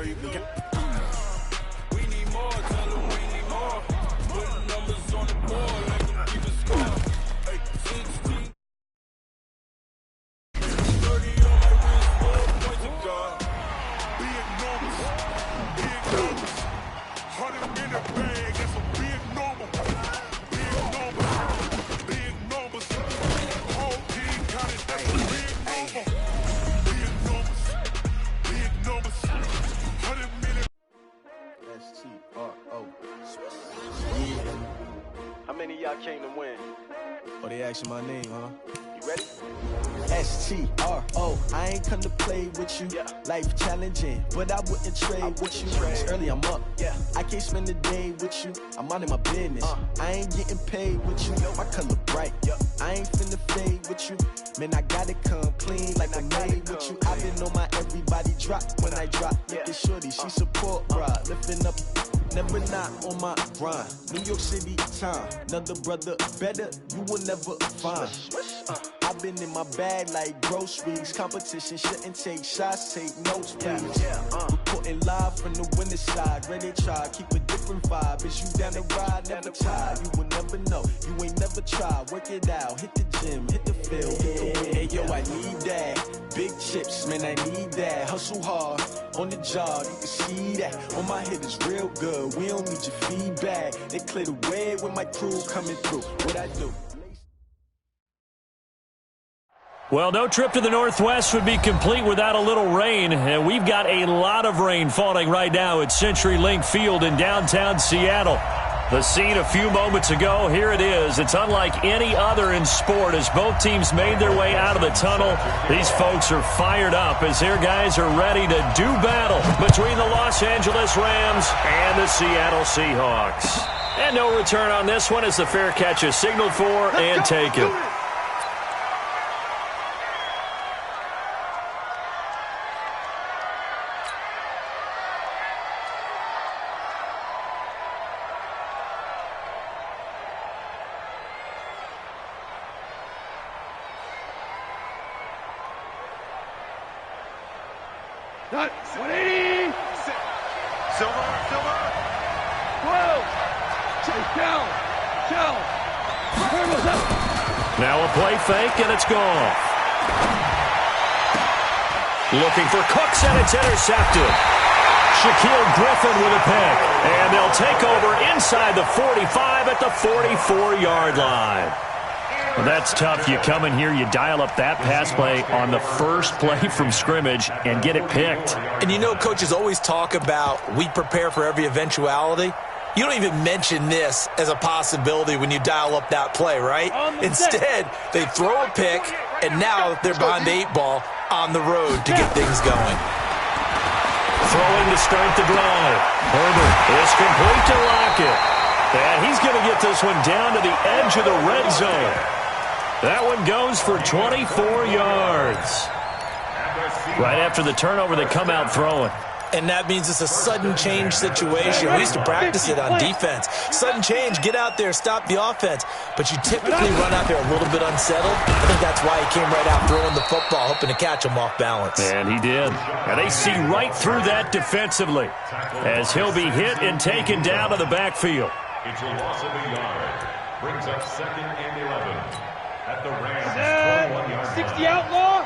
know you can get. We need more, tell them we need more. Put numbers on the board, let them keep it score. Hey, 16. 30 on my wrist, 4 points of God. Big numbers, big numbers. 100 in the bag, that's a big number. Big numbers, big numbers. Whole team counted, that's a big number. Big numbers, big numbers. 100 million. S-T-R-O. How many of y'all came to win? Oh, they asking my name, huh? You ready? S-T-R-O. I ain't come to play with you. Yeah. Life challenging, but I wouldn't trade with you. It's early, I'm up. Yeah. I can't spend the day with you. I'm minding my business. I ain't getting paid with you. My color bright. I ain't finna fade with you. Man, I gotta come clean like I made with you. I've been on my everybody drop when I drop. Look at shorty, she support, bruh. Lifting up. Never not on my grind. New York City time. Another brother better, you will never find. I've been in my bag like groceries. Competition shouldn't take shots, take notes, please. Reporting live from the winning side. Ready to try, keep a different vibe. Is you down the ride? Never tired. You will never know. You ain't never tried. Work it out. Hit the gym, hit the field, hit the win. Hey yo, I need that. Big chips, man, I need that. Hustle hard on the job, you can see that. On my head is real good. We don't need your feedback. They clear the way with my crew coming through. What I do? Well, no trip to the Northwest would be complete without a little rain, and we've got a lot of rain falling right now at CenturyLink Field in downtown Seattle. The scene a few moments ago, here it is. It's unlike any other in sport as both teams made their way out of the tunnel. These folks are fired up as their guys are ready to do battle between the Los Angeles Rams and the Seattle Seahawks. And no return on this one as the fair catch is signaled for and taken. Done. 180. Silver. 12. Kel. Now a play fake, and it's gone. Looking for Cooks, and it's intercepted. Shaquille Griffin with a pick. And they'll take over inside the 45 at the 44-yard line. Well, that's tough. You come in here, you dial up that pass play on the first play from scrimmage and get it picked. And you know coaches always talk about we prepare for every eventuality. You don't even mention this as a possibility when you dial up that play, right? Instead, they throw a pick, and now they're behind the 8 ball on the road to get things going. Throwing to start the drive. Herbert is complete to Lockett. And he's going to get this one down to the edge of the red zone. That one goes for 24 yards. Right after the turnover, they come out throwing. And that means it's a sudden change situation. We used to practice it on defense. Sudden change, get out there, stop the offense. But you typically run out there a little bit unsettled. I think that's why he came right out throwing the football, hoping to catch him off balance. And he did. And they see right through that defensively as he'll be hit and taken down to the backfield. It's a loss of a yard. Brings up 2nd and 11 at the Rams' 21-yard line. 60 outlaw.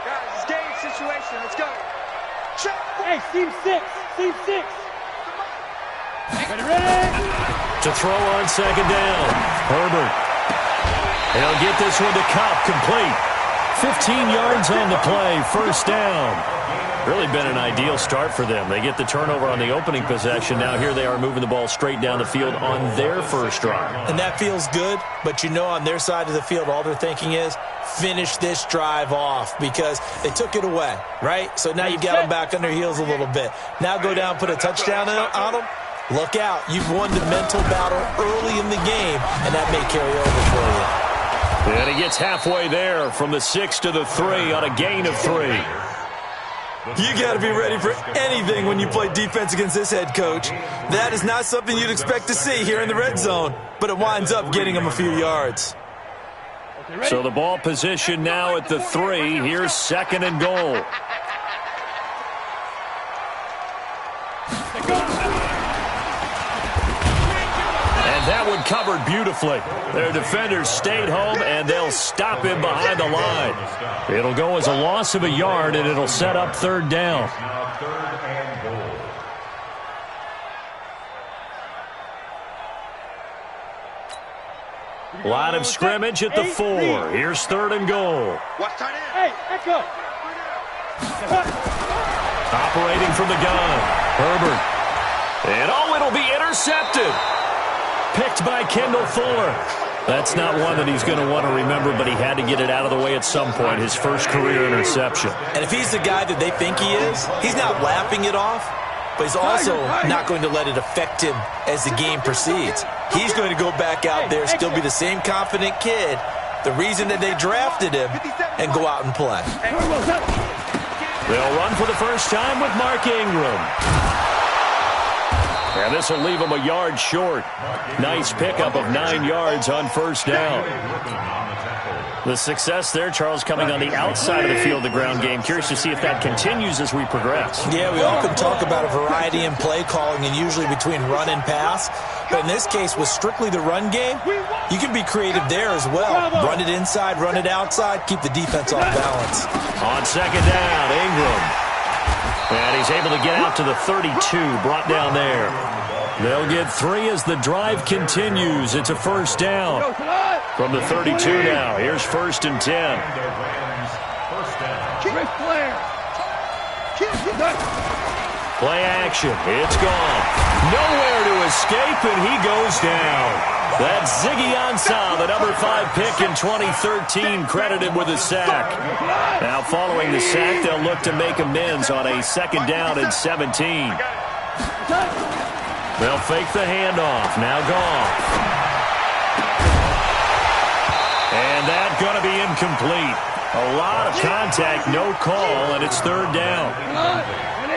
Guys, it's game situation. Let's go. Check. Hey, team 6. Ready? To throw on 2nd down. Herbert. He'll get this one to Kupp, complete. 15 yards on the play, first down. Really been an ideal start for them. They get the turnover on the opening possession. Now here they are moving the ball straight down the field on their first drive. And that feels good, but you know on their side of the field all they're thinking is finish this drive off because they took it away, right? So now you got them back on their heels a little bit. Now go down, put a touchdown on them. Look out. You've won the mental battle early in the game, and that may carry over for you. And he gets halfway there from the 6 to the 3 on a gain of 3. You got to be ready for anything when you play defense against this head coach. That is not something you'd expect to see here in the red zone, but it winds up getting him a few yards. So the ball position now at the 3. Here's 2nd and goal. And that one covered beautifully. Their defenders stayed home, and they'll stop him behind the line. It'll go as a loss of a yard, and it'll set up third down. Now 3rd and goal. Line of scrimmage at the 4. Here's 3rd and goal. Watch tight end. Hey, echo. Operating from the gun, Herbert. And it'll be intercepted. Picked by Kendall Fuller. That's not one that he's going to want to remember, but he had to get it out of the way at some point, his first career interception. And if he's the guy that they think he is, he's not laughing it off, but he's also not going to let it affect him as the game proceeds. He's going to go back out there, still be the same confident kid, the reason that they drafted him, and go out and play. They'll run for the first time with Mark Ingram. And this will leave him a yard short. Nice pickup of 9 yards on first down. The success there, Charles, coming on the outside of the field, the ground game. Curious to see if that continues as we progress. Yeah, we often talk about a variety in play calling and usually between run and pass. But in this case, with strictly the run game, you can be creative there as well. Run it inside, run it outside, keep the defense off balance. On second down, Ingram. And he's able to get out to the 32, brought down there. They'll get 3 as the drive continues. It's a first down. From the 32 now, here's 1st and 10. Play action, it's gone. Nowhere to escape, and he goes down. That's Ziggy Ansah, the number 5 pick in 2013, credited with a sack. Now following the sack, they'll look to make amends on a 2nd down and 17. They'll fake the handoff. Now Goff. And that's going to be incomplete. A lot of contact, no call, and it's 3rd down.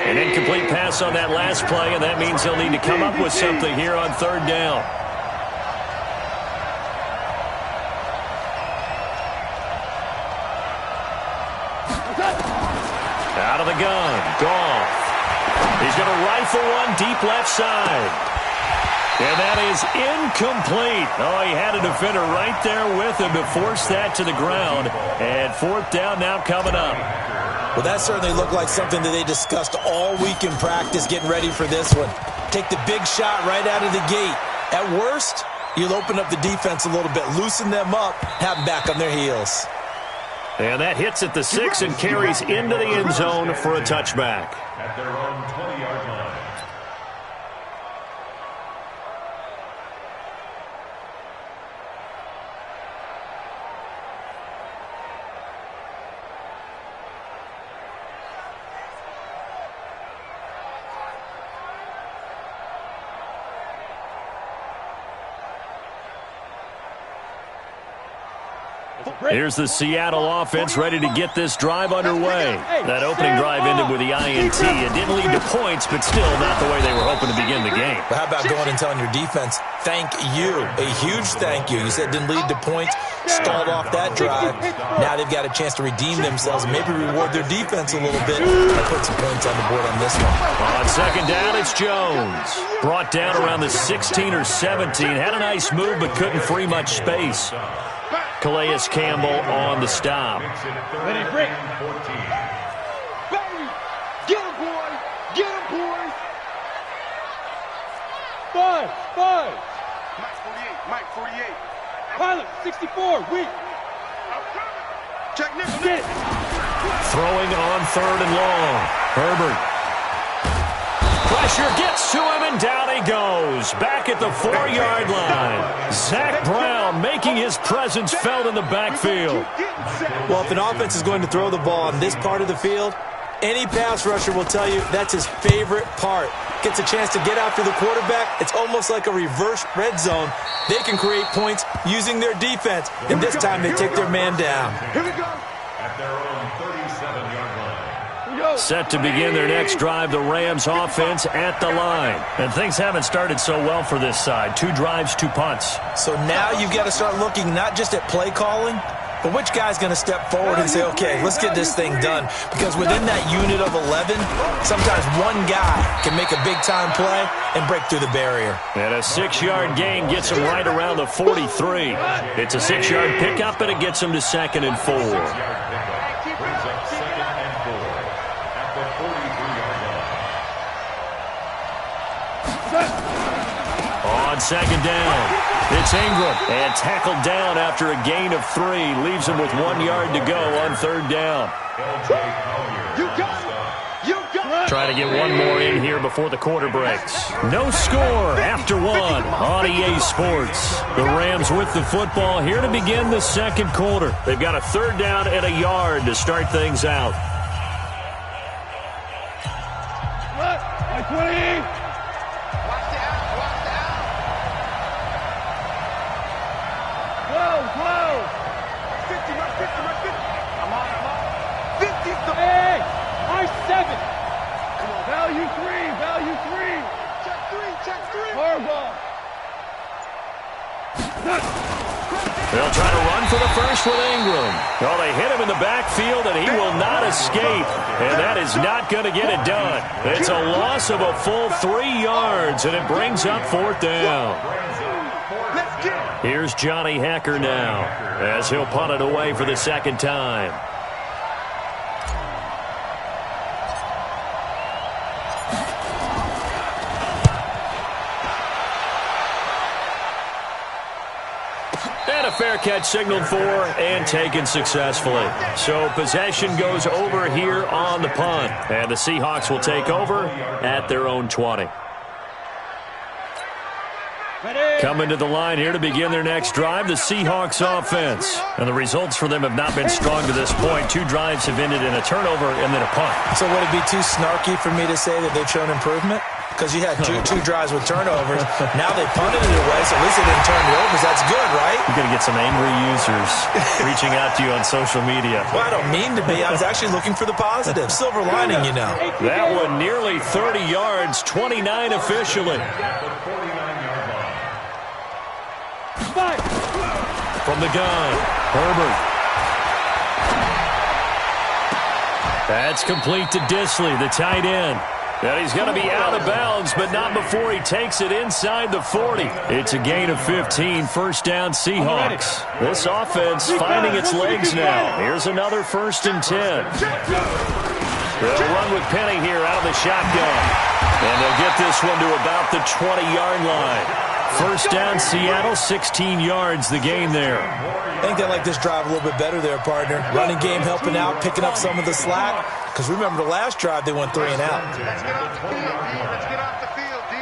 An incomplete pass on that last play, and that means they'll need to come up with something here on 3rd down. Out of the gun, Goff. He's going to rifle one deep left side. And that is incomplete. Oh, he had a defender right there with him to force that to the ground. And 4th down now coming up. Well, that certainly looked like something that they discussed all week in practice, getting ready for this one. Take the big shot right out of the gate. At worst, you'll open up the defense a little bit, loosen them up, have them back on their heels. And that hits at the 6 and carries into the end zone for a touchback. At their own 20-yard line. Here's the Seattle offense ready to get this drive underway. That opening drive ended with the INT. It didn't lead to points, but still not the way they were hoping to begin the game. But how about going and telling your defense, thank you, a huge thank you. You said it didn't lead to points, stalled off that drive. Now they've got a chance to redeem themselves and maybe reward their defense a little bit and put some points on the board on this one. On 2nd down, it's Jones. Brought down around the 16 or 17. Had a nice move, but couldn't free much space. Calais Campbell on the stop. Ready, break. 14. Baby, get him, boy. Get him, boy. 5. Mike 48. Pilot 64. Weak. Check nickel. Get it. Throwing on 3rd and long. Herbert. Pressure gets to him, and down he goes. Back at the 4-yard line. Zach Brown making his presence felt in the backfield. Well, if an offense is going to throw the ball on this part of the field, any pass rusher will tell you that's his favorite part. Gets a chance to get after the quarterback. It's almost like a reverse red zone. They can create points using their defense, and this time they take their man down. Here we go. At their own 37-yard line. Set to begin their next drive, the Rams offense at the line. And things haven't started so well for this side. 2 drives, 2 punts. So now you've got to start looking not just at play calling, But which guy's going to step forward and say, okay, let's get this thing done? Because within that unit of 11, sometimes one guy can make a big-time play and break through the barrier. And a 6-yard gain gets him right around the 43. It's a 6-yard pickup, and it gets him to 2nd and 4. Brings up 2nd and 4 at the 43-yard line. On 2nd down, it's Ingram, and tackled down after a gain of 3. Leaves him with 1 yard to go on 3rd down. You got it. You got it. Trying to get one more in here before the quarter breaks. No score after 1 on EA Sports. The Rams with the football here to begin the 2nd quarter. They've got a 3rd down and a yard to start things out. What? 20. Hey, I-7. Come on. Value 3. Check 3. Hardball. They'll try to run for the first with Ingram. Well, they hit him in the backfield, and he will not escape. And that is not going to get it done. It's a loss of a full 3 yards, and it brings up 4th down. Here's Johnny Hacker now, as he'll punt it away for the 2nd time. And a fair catch signaled for and taken successfully. So possession goes over here on the punt. And the Seahawks will take over at their own 20. Coming to the line here to begin their next drive, the Seahawks offense. And the results for them have not been strong to this point. 2 drives have ended in a turnover and then a punt. So would it be too snarky for me to say that they've shown improvement? Because you had two drives with turnovers. Now they punted it away, so at least they didn't turn it over. That's good, right? You're going to get some angry users reaching out to you on social media. Well, I don't mean to be. I was actually looking for the positive. Silver lining, you know. That one nearly 30 yards, 29 officially. From the gun, Herbert. That's complete to Disley, the tight end. And he's going to be out of bounds, but not before he takes it inside the 40. It's a gain of 15, 1st down Seahawks. This offense finding its legs now. Here's another 1st and 10. They'll run with Penny here out of the shotgun. And they'll get this one to about the 20-yard line. 1st down Seattle, 16 yards the gain there. I think they like this drive a little bit better there, partner. Running game helping out, picking up some of the slack. Because remember the last drive, they went 3 and out. Let's get off the field, D. Let's get off the field, D.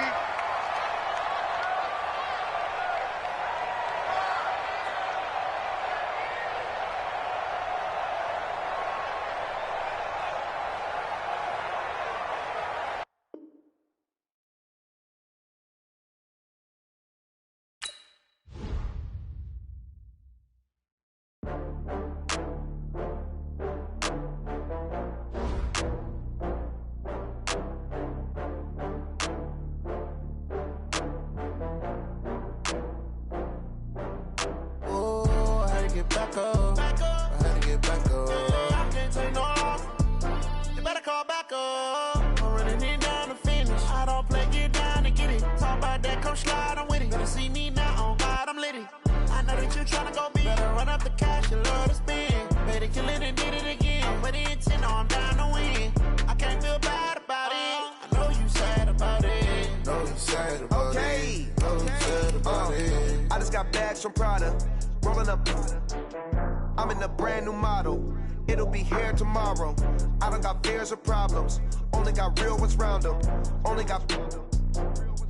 I'm in a brand new model. It'll be here tomorrow. I don't got fears or problems. Only got real ones round them. Only got...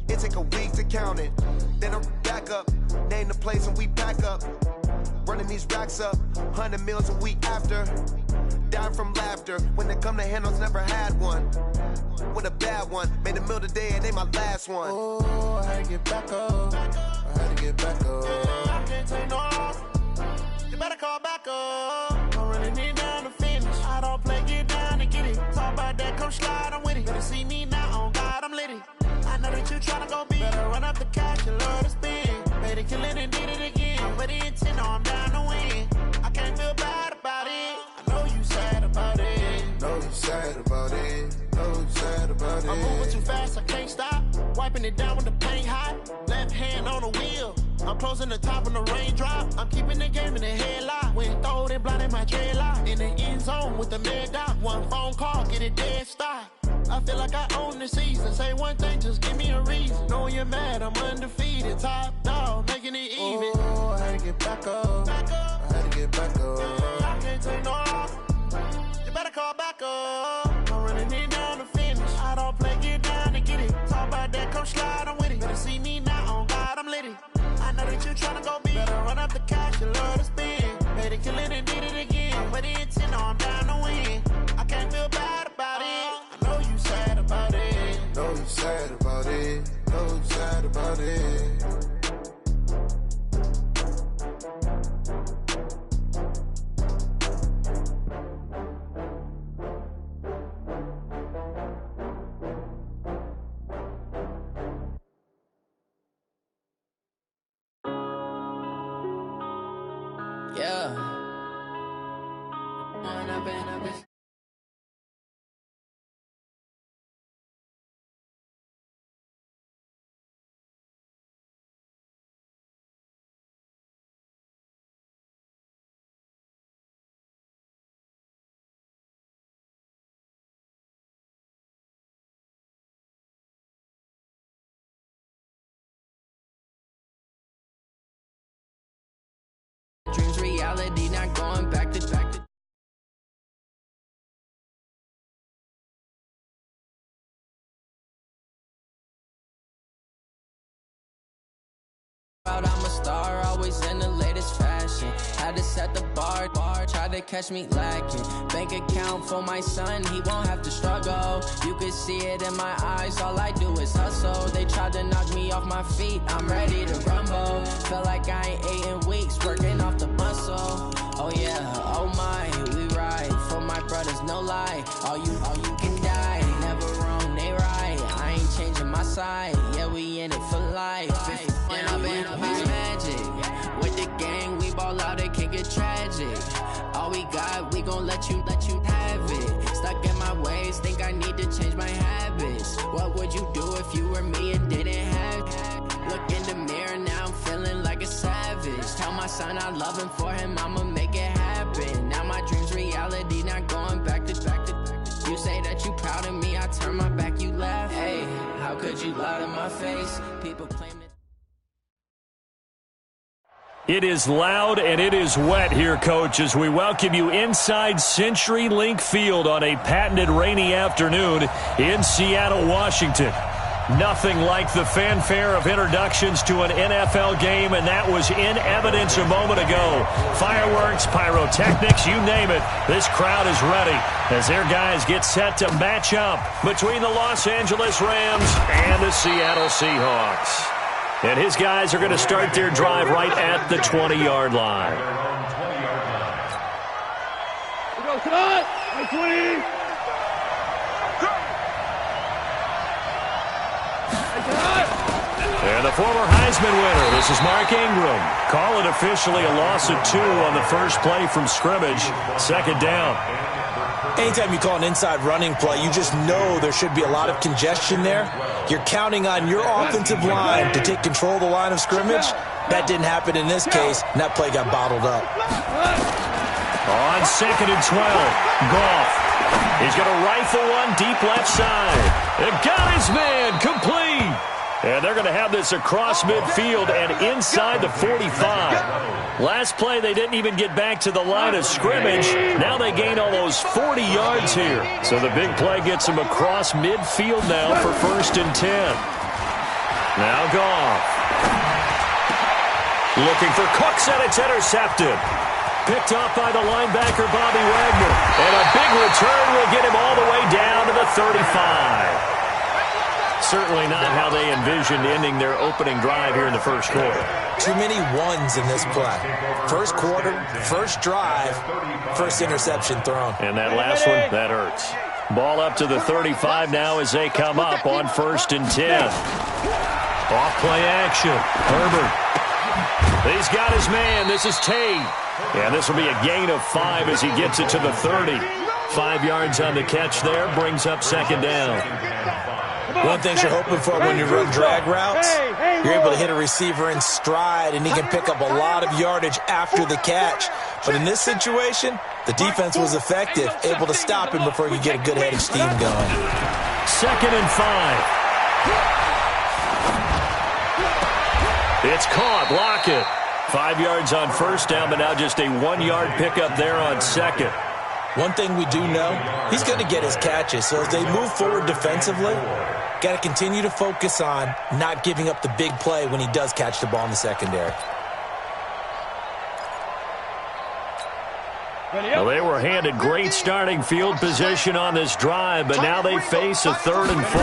It take a week to count it. Then I'm back up. Name the place and we pack up. Running these racks up. 100 meals a week after. Down from laughter. When they come to handles, never had one. With a bad one. Made a meal today and ain't my last one. Oh, I had to get back up. I had to get back up. I can't take no loss. You better call back up. I'm running it down to finish. I don't play, get down and get it. Talk about that, come slide, I'm with it. Better see me now, on God, I'm litty. I know that you tryna go big. Better run up the cash, you love to spin. Made it, kill it, and did it again. But the intent, no, I'm down to win. I can't I'm moving too fast, I can't stop. Wiping it down with the paint hot. Left hand on the wheel. I'm closing the top when the raindrop. I'm keeping the game in the headlock. When throwed and blinded my dreadlock. In the end zone with the mad dot. One phone call, get it dead stop. I feel like I own the season. Say one thing, just give me a reason. Knowing you're mad, I'm undefeated. Top dog, making it even. Oh, I had to get back up. I had to get back up. I can't take no loss. You better call back up. I'm running it down to finish. I don't play, get down to get it. Talk about that, come slide, I'm with it. Better see me now, on God, I'm litty. I know that you tryna go big. Better run up the cash, you love to spend. Better kill it and did it again. But it's in, I'm down to win. I can't feel bad about it. I know you sad about it. Know you sad about it. Know you sad about it. Yeah. Dreams reality, not going back to I'm a star, always in the latest fashion. Had to set the bar, tried to catch me lacking. Bank account for my son, he won't have to struggle. You can see it in my eyes, all I do is hustle. They tried to knock me off my feet, I'm ready to rumble. Feel like I ain't ate in weeks, working off the muscle. Oh yeah, oh my, we ride for my brothers, no lie. All you can die, never wrong, they right. I ain't changing my side, yeah, we in it for life. When I've been magic with the gang, we ball out, it can get tragic. All we got, we gon' let you have it. Stuck in my ways, think I need to change my habits. What would you do if you were me and didn't have it? Look in the mirror, now I'm feeling like a savage. Tell my son I love him, for him I'ma make it happen. Now my dreams reality, not going back to. You say that you proud of me, I turn my back, you laugh. Hey, how could you lie to my face? People claim it. It is loud and it is wet here, Coach, as we welcome you inside CenturyLink Field on a patented rainy afternoon in Seattle, Washington. Nothing like the fanfare of introductions to an NFL game, and that was in evidence a moment ago. Fireworks, pyrotechnics, you name it. This crowd is ready as their guys get set to match up between the Los Angeles Rams and the Seattle Seahawks. And his guys are going to start their drive right at the 20-yard line. Go, cut! 20! And the former Heisman winner, this is Mark Ingram. Call it officially a loss of 2 on the first play from scrimmage. Second down. Anytime you call an inside running play, you just know there should be a lot of congestion there. You're counting on your offensive line to take control of the line of scrimmage. That didn't happen in this case, and that play got bottled up. On 2nd and 12, Goff. He's going to rifle one deep left side. It got his man complete. And they're going to have this across midfield and inside the 45. Last play, they didn't even get back to the line of scrimmage. Now they gain almost 40 yards here. So the big play gets them across midfield now for 1st and 10. Now Goff. Looking for Cooks, and it's intercepted. Picked off by the linebacker, Bobby Wagner. And a big return will get him all the way down to the 35. Certainly not how they envisioned ending their opening drive here in the first quarter. Too many ones in this play. First quarter, first drive, first interception thrown. And that last one, that hurts. Ball up to the 35 now as they come up on 1st and 10. Off play action. Herbert. He's got his man. This is Tate. And this will be a gain of 5 as he gets it to the 30. 5 yards on the catch there, brings up second down. One thing you're hoping for when you run drag routes, you're able to hit a receiver in stride, and he can pick up a lot of yardage after the catch. But in this situation, the defense was effective, able to stop him before you get a good head of steam going. 2nd and 5. It's caught. Lockett. 5 yards on first down, but now just a 1-yard pickup there on second. One thing we do know, he's going to get his catches. So as they move forward defensively, got to continue to focus on not giving up the big play when he does catch the ball in the secondary. Well, they were handed great starting field position on this drive, but now they face a 3rd and 4.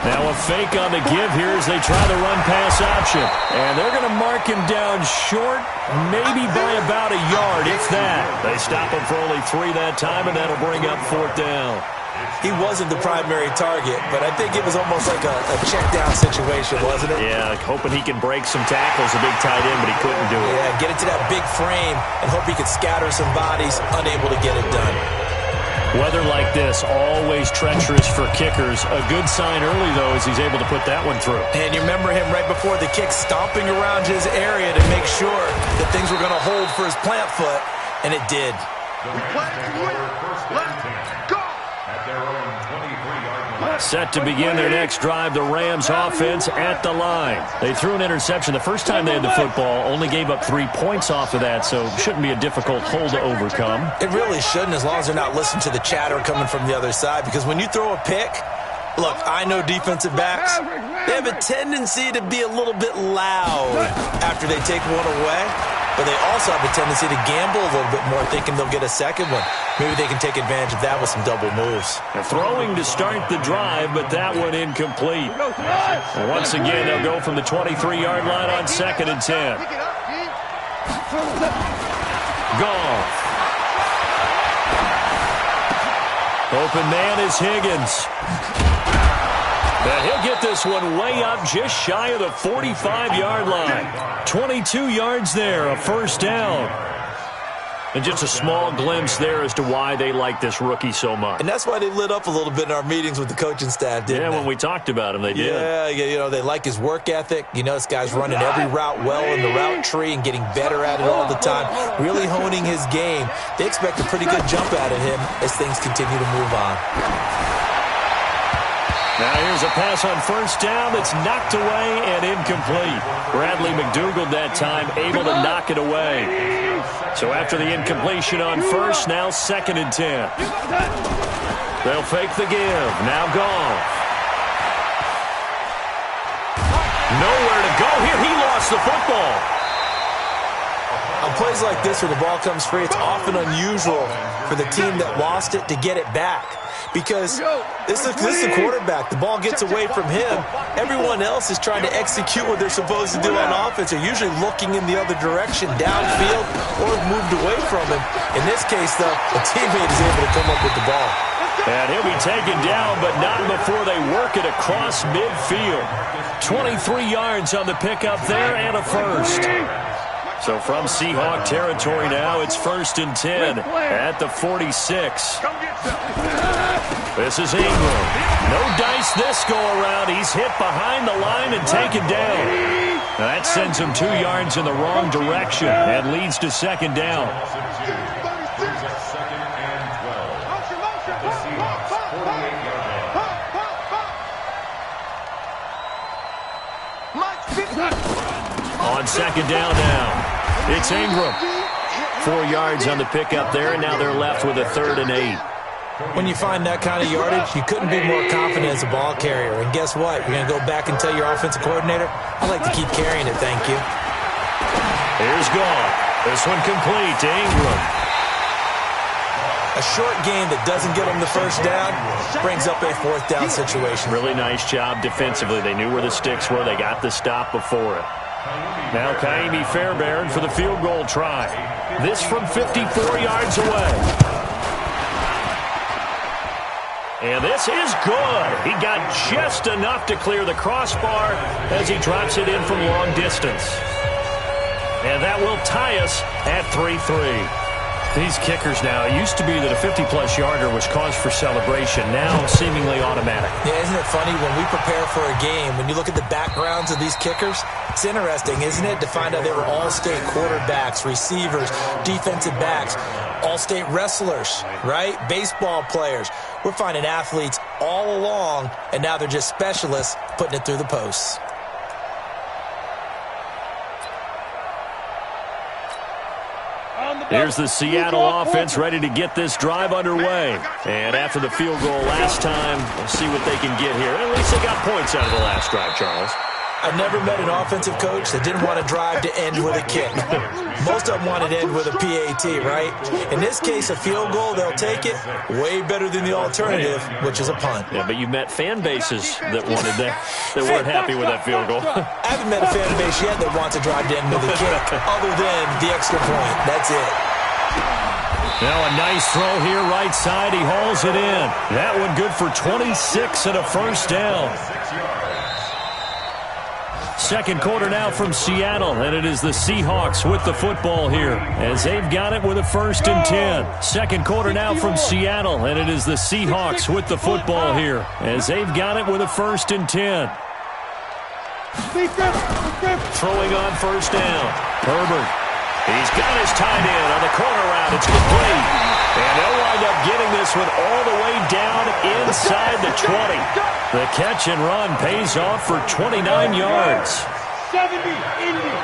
Now a fake on the give here as they try the run-pass option. And they're going to mark him down short, maybe by about a yard, if that. They stop him for only 3 that time, and that'll bring up 4th down. He wasn't the primary target, but I think it was almost like a check-down situation, wasn't it? Yeah, hoping he can break some tackles, a big tight end, but he couldn't do it. Yeah, get into that big frame and hope he could scatter some bodies, unable to get it done. Weather like this, always treacherous for kickers. A good sign early, though, as he's able to put that one through. And you remember him right before the kick stomping around his area to make sure that things were going to hold for his plant foot, and it did. Set to begin their next drive, the Rams offense at the line. They threw an interception the first time they had the football, only gave up 3 points off of that, so shouldn't be a difficult hole to overcome. It really shouldn't, as long as they're not listening to the chatter coming from the other side, because when you throw a pick, look, I know defensive backs, they have a tendency to be a little bit loud after they take one away, but they also have a tendency to gamble a little bit more, thinking they'll get a second one. Maybe they can take advantage of that with some double moves. They're throwing to start the drive, but that one incomplete. And once again, they'll go from the 23-yard line on 2nd and 10. Goff. Open man is Higgins. Now he'll get this one way up just shy of the 45-yard line. 22 yards there, a 1st down. And just a small glimpse there as to why they like this rookie so much. And that's why they lit up a little bit in our meetings with the coaching staff, didn't they? When we talked about him, they did. Yeah, you know, they like his work ethic. You know, this guy's running every route well in the route tree and getting better at it all the time, really honing his game. They expect a pretty good jump out of him as things continue to move on. Now here's a pass on 1st down that's knocked away and incomplete. Bradley McDougald that time able to knock it away. So after the incompletion on 1st, now 2nd and 10. They'll fake the give. Now Goff. Nowhere to go here. He lost the football. On plays like this where the ball comes free, it's often unusual for the team that lost it to get it back. Because this is the quarterback. The ball gets away from him. Everyone else is trying to execute what they're supposed to do on offense. They're usually looking in the other direction, downfield, or moved away from him. In this case, though, a teammate is able to come up with the ball. And he'll be taken down, but not before they work it across midfield. 23 yards on the pickup there and a 1st. So from Seahawk territory now, it's 1st and 10 at the 46. This is Ingram. No dice this go-around. He's hit behind the line and taken down. Now that sends him 2 yards in the wrong direction and leads to 2nd down. On 2nd down now. It's Ingram. 4 yards on the pickup there, and now they're left with a 3rd and 8. When you find that kind of yardage, you couldn't be more confident as a ball carrier. And guess what? You're going to go back and tell your offensive coordinator, I'd like to keep carrying it, thank you. Here's Goff. This one complete to Ingram. A short game that doesn't get them the 1st down brings up a 4th down situation. Really nice job defensively. They knew where the sticks were. They got the stop before it. Now Kaimi Fairbairn for the field goal try. This from 54 yards away. And this is good. He got just enough to clear the crossbar as he drops it in from long distance. And that will tie us at 3-3. These kickers now, it used to be that a 50-plus yarder was cause for celebration. Now, seemingly automatic. Yeah, isn't it funny when we prepare for a game, when you look at the backgrounds of these kickers, it's interesting, isn't it, to find out they were all-state quarterbacks, receivers, defensive backs, all-state wrestlers, right? Baseball players. We're finding athletes all along, and now they're just specialists putting it through the posts. Here's the Seattle offense ready to get this drive underway. And after the field goal last time, we'll see what they can get here. At least they got points out of the last drive, Charles. I've never met an offensive coach that didn't want to drive to end with a kick. Most of them wanted to end with a PAT, right? In this case, a field goal, they'll take it. Way better than the alternative, which is a punt. Yeah, but you met fan bases that wanted that weren't happy with that field goal. I haven't met a fan base yet that wants to drive to end with a kick, other than the extra point. That's it. Now a nice throw here, right side. He hauls it in. That one good for 26 and a first down. Second quarter now from Seattle, and it is the Seahawks with the football here as they've got it with a 1st and 10. Second quarter now from Seattle, and it is the Seahawks with the football here as they've got it with a 1st and 10. Throwing on first down. Herbert. He's got his tight end on the corner route. It's complete. And they'll wind up getting this one all the way down inside the 20. The catch and run pays off for 29 yards. 70, Indy.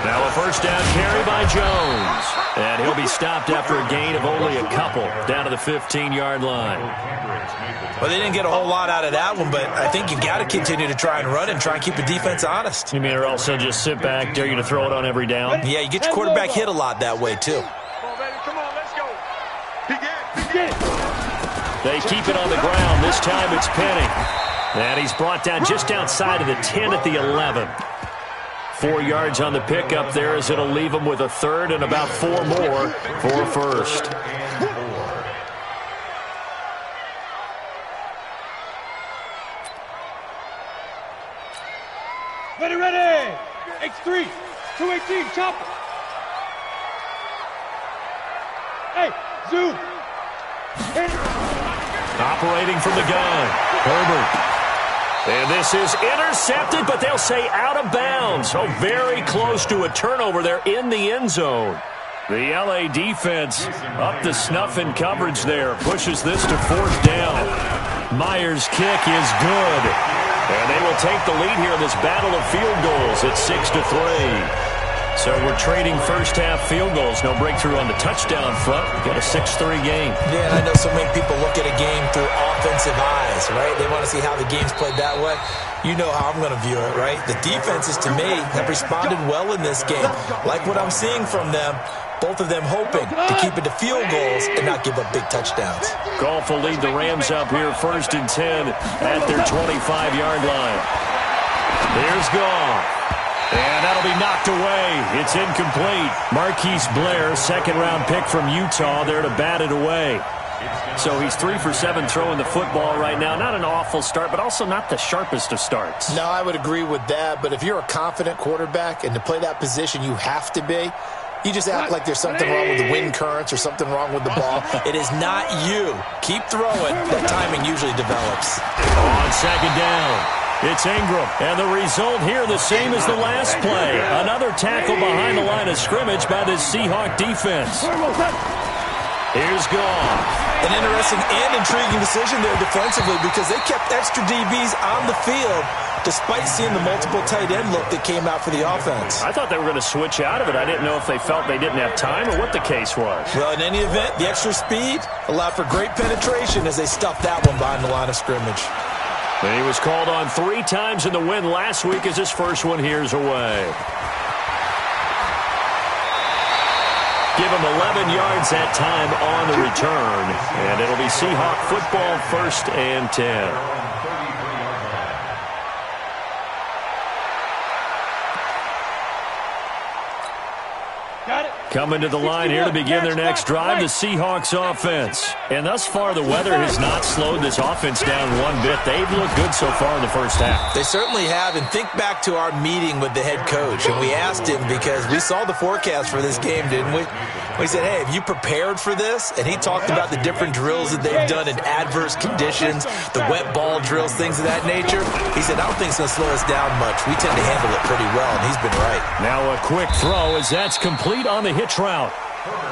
Now a first down carry by Jones. And he'll be stopped after a gain of only a couple down to the 15-yard line. Well, they didn't get a whole lot out of that one, but I think you've got to continue to try and run and try and keep the defense honest. You mean, or else they'll just sit back, dare you to throw it on every down? Yeah, you get your quarterback hit a lot that way, too. Come on, let's go. Begin. They keep it on the ground. This time it's Penny. And he's brought down just outside of the 10 at the 11. 4 yards on the pickup there as it'll leave him with a third and about 4 more for a first. Ready. X3, 218, chopper. Hey, zoom. Operating from the gun, Herbert. And this is intercepted, but they'll say out of bounds. Oh, very close to a turnover there in the end zone. The LA defense up to snuff in coverage there. Pushes this to 4th down. Myers' kick is good. And they will take the lead here in this battle of field goals at 6-3. So we're trading first-half field goals. No breakthrough on the touchdown front. We've got a 6-3 game. Yeah, and I know so many people look at a game through offensive eyes, right? They want to see how the game's played that way. You know how I'm going to view it, right? The defenses, to me, have responded well in this game. Like what I'm seeing from them, both of them hoping to keep it to field goals and not give up big touchdowns. Goff will lead the Rams up here 1st and 10 at their 25-yard line. Here's Goff. And that'll be knocked away. It's incomplete. Marquise Blair, second-round pick from Utah, there to bat it away. So he's 3 for 7 throwing the football right now. Not an awful start, but also not the sharpest of starts. No, I would agree with that. But if you're a confident quarterback and to play that position you have to be, you just act like there's something wrong with the wind currents or something wrong with the ball. It is not you. Keep throwing. That timing usually develops. On second down. It's Ingram, and the result here the same as the last play. Another tackle behind the line of scrimmage by this Seahawk defense. Here's Goff. An interesting and intriguing decision there defensively because they kept extra DBs on the field despite seeing the multiple tight end look that came out for the offense. I thought they were going to switch out of it. I didn't know if they felt they didn't have time or what the case was. Well, in any event, the extra speed allowed for great penetration as they stuffed that one behind the line of scrimmage. And he was called on 3 times in the win last week as his first one here's away. Give him 11 yards that time on the return. And it'll be Seahawk football 1st and 10. Coming to the line here to begin their next drive, the Seahawks offense. And thus far, the weather has not slowed this offense down one bit. They've looked good so far in the first half. They certainly have. And think back to our meeting with the head coach. And we asked him, because we saw the forecast for this game, didn't we? We said, hey, have you prepared for this? And he talked about the different drills that they've done in adverse conditions, the wet ball drills, things of that nature. He said, I don't think it's going to slow us down much. We tend to handle it pretty well, and he's been right. Now a quick throw as that's complete on the hitch route.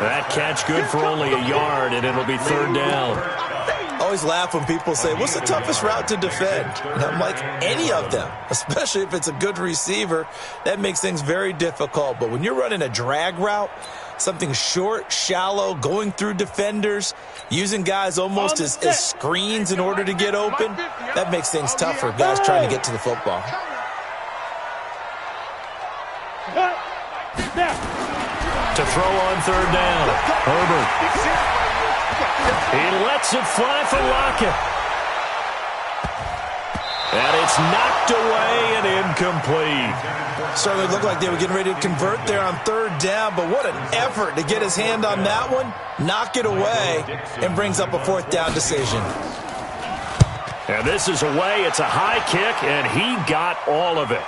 That catch good for only a yard, and it'll be third down. I always laugh when people say, what's the toughest route to defend? And I'm like, any of them, especially if it's a good receiver. That makes things very difficult. But when you're running a drag route, something short, shallow, going through defenders, using guys almost as screens in order to get open, that makes things tougher, guys trying to get to the football. To throw on third down, Herbert. He lets it fly for Lockett. And it's knocked away and incomplete. Certainly looked like they were getting ready to convert there on third down, but what an effort to get his hand on that one, knock it away, and brings up a fourth down decision. And this is away. It's a high kick, and he got all of it.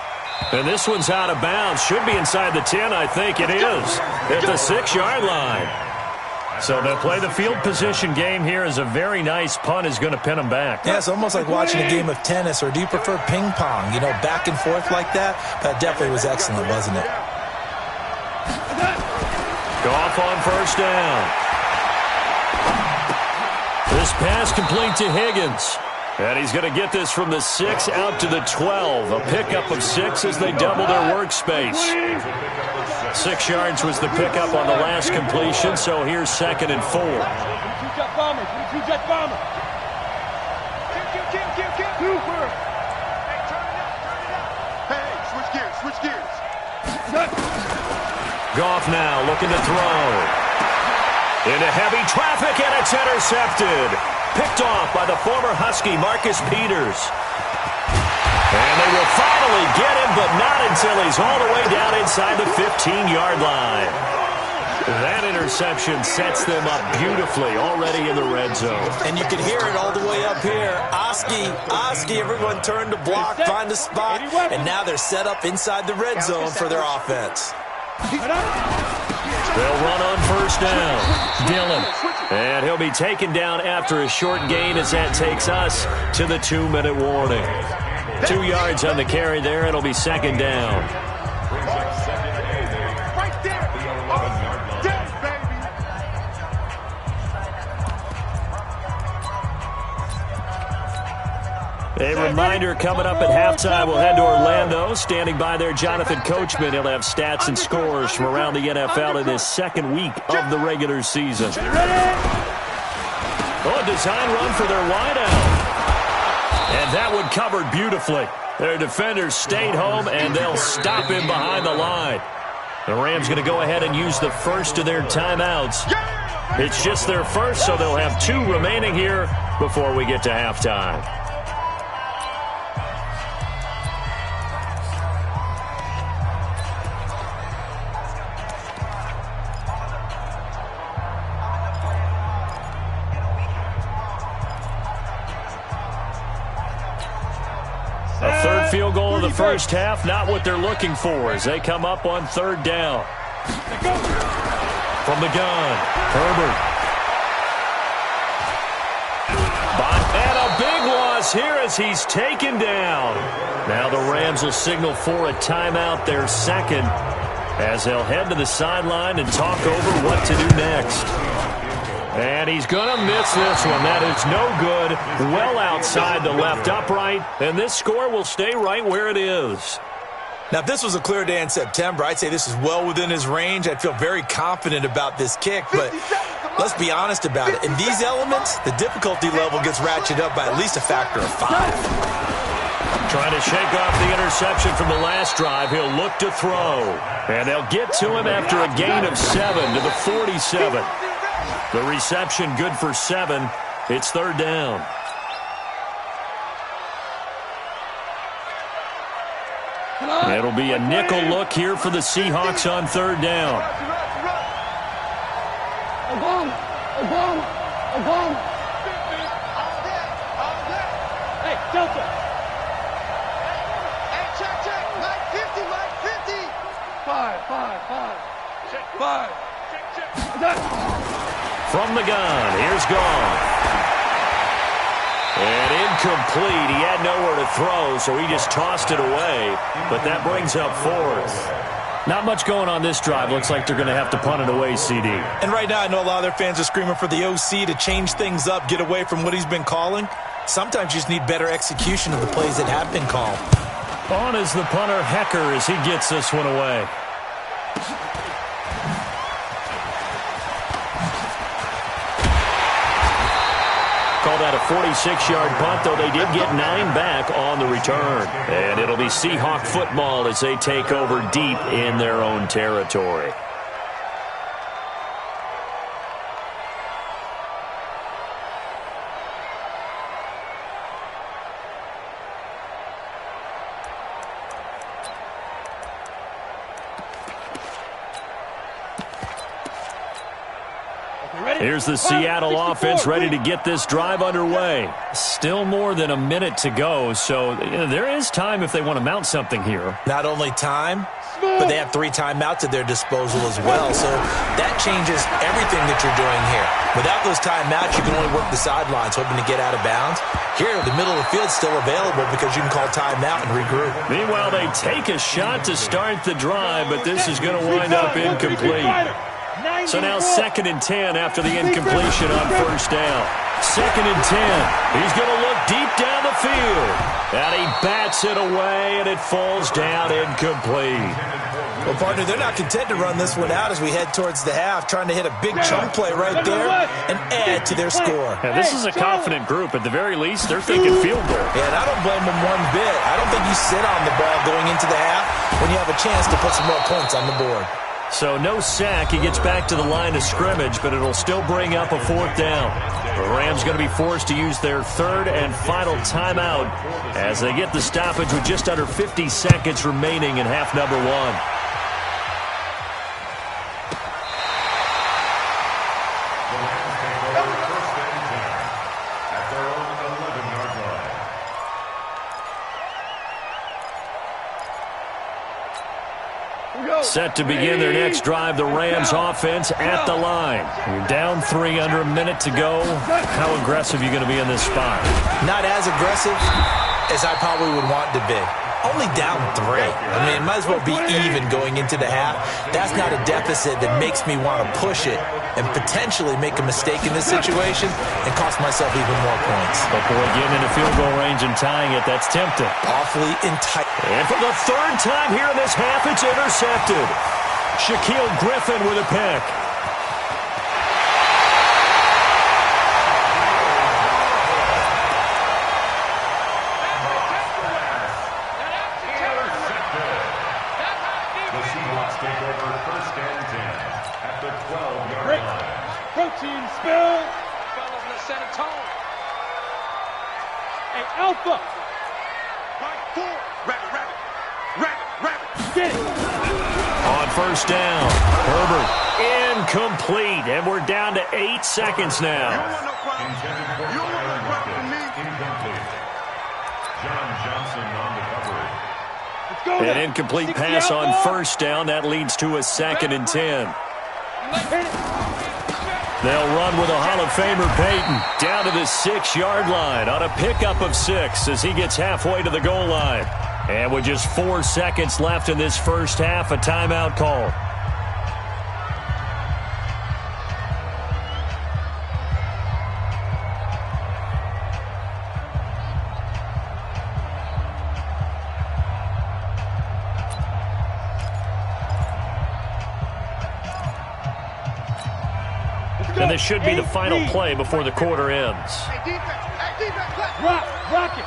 And this one's out of bounds. Should be inside the 10, I think it is, at the 6-yard line. So they'll play the field position game here as a very nice punt is going to pin them back. Yeah, it's almost like watching a game of tennis, or do you prefer ping pong? You know, back and forth like that? That definitely was excellent, wasn't it? Goff on first down. This pass complete to Higgins. And he's going to get this from the 6 out to the 12. A pickup of 6 as they double their workspace. 6 yards was the pickup on the last completion, so here's 2nd and 4. Switch gears. Goff now looking to throw. Into heavy traffic, and it's intercepted. Picked off by the former Husky, Marcus Peters. And they will finally get him, but not until he's all the way down inside the 15-yard line. That interception sets them up beautifully already in the red zone. And you can hear it all the way up here. Oski, everyone turned to block, find a spot, and now they're set up inside the red zone for their offense. They'll run on first down. Dillon. And he'll be taken down after a short gain as that takes us to the 2-minute warning. 2 yards on the carry there. It'll be 2nd down. A reminder coming up at halftime, we'll head to Orlando. Standing by there, Jonathan Coachman. He'll have stats and scores from around the NFL in his 2nd week of the regular season. Oh, a design run for their wideout. And that one covered beautifully. Their defenders stayed home, and they'll stop him behind the line. The Rams going to go ahead and use the first of their timeouts. It's just their first, so they'll have 2 remaining here before we get to halftime. Field goal of the first half, not what they're looking for as they come up on 3rd down. From the gun, Herbert. And a big loss here as he's taken down. Now the Rams will signal for a timeout, their 2nd, as they'll head to the sideline and talk over what to do next. And he's going to miss this one. That is no good. Well outside the left upright. And this score will stay right where it is. Now, if this was a clear day in September, I'd say this is well within his range. I'd feel very confident about this kick. But let's be honest about it. In these elements, the difficulty level gets ratcheted up by at least a factor of 5. Trying to shake off the interception from the last drive. He'll look to throw. And they'll get to him after a gain of 7 to the 47. The reception good for 7. It's 3rd down. It'll be a nickel look here for the Seahawks on 3rd down. from the gun. Here's Goff. And incomplete. He had nowhere to throw, so he just tossed it away. But that brings up fourth. Not much going on this drive. Looks like they're going to have to punt it away, CD. And right now I know a lot of their fans are screaming for the OC to change things up, get away from what he's been calling. Sometimes you just need better execution of the plays that have been called. On is the punter, Hecker, as he gets this one away. Called out a 46-yard punt, though they did get 9 back on the return. And it'll be Seahawk football as they take over deep in their own territory. Here's the Seattle offense ready to get this drive underway. Still more than a minute to go, so there is time if they want to mount something here. Not only time, but they have 3 timeouts at their disposal as well, so that changes everything that you're doing here. Without those timeouts, you can only work the sidelines, hoping to get out of bounds. Here, the middle of the field's still available because you can call timeout and regroup. Meanwhile, they take a shot to start the drive, but this is going to wind up incomplete. So now 2nd and 10 after the incompletion on first down. 2nd and 10. He's going to look deep down the field. And he bats it away, and it falls down incomplete. Well, partner, they're not content to run this one out as we head towards the half, trying to hit a big chunk play right there and add to their score. Yeah, this is a confident group. At the very least, they're thinking field goal. Yeah, and I don't blame them one bit. I don't think you sit on the ball going into the half when you have a chance to put some more points on the board. So no sack. He gets back to the line of scrimmage, but it'll still bring up a 4th down. The Rams going to be forced to use their 3rd and final timeout as they get the stoppage with just under 50 seconds remaining in half number 1. Set to begin their next drive, the Rams offense at the line. You're down 3, under a minute to go. How aggressive are you going to be in this spot? Not as aggressive as I probably would want to be. Only down 3. I mean, it might as well be even going into the half. That's not a deficit that makes me want to push it and potentially make a mistake in this situation and cost myself even more points. But boy, getting into field goal range and tying it, that's tempting. Awfully enticing. And for the 3rd time here in this half, it's intercepted. Shaquille Griffin with a pick. The Seahawks take over 1st and 10 at the 12-yard line. Protein spill. Fellas, let's set a tone. Hey, Alpha. Right 4. Rabbit. Get it. On first down, Herbert incomplete, and we're down to 8 seconds now. Intended for Tyler Lockett. Incomplete. John Johnson on the coverage. An incomplete pass on first down. That leads to a 2nd and 10. They'll run with a Hall of Famer, Peyton, down to the 6-yard line on a pickup of 6 as he gets halfway to the goal line. And with just 4 seconds left in this first half, a timeout call. And this should be the final play before the quarter ends. Rock it.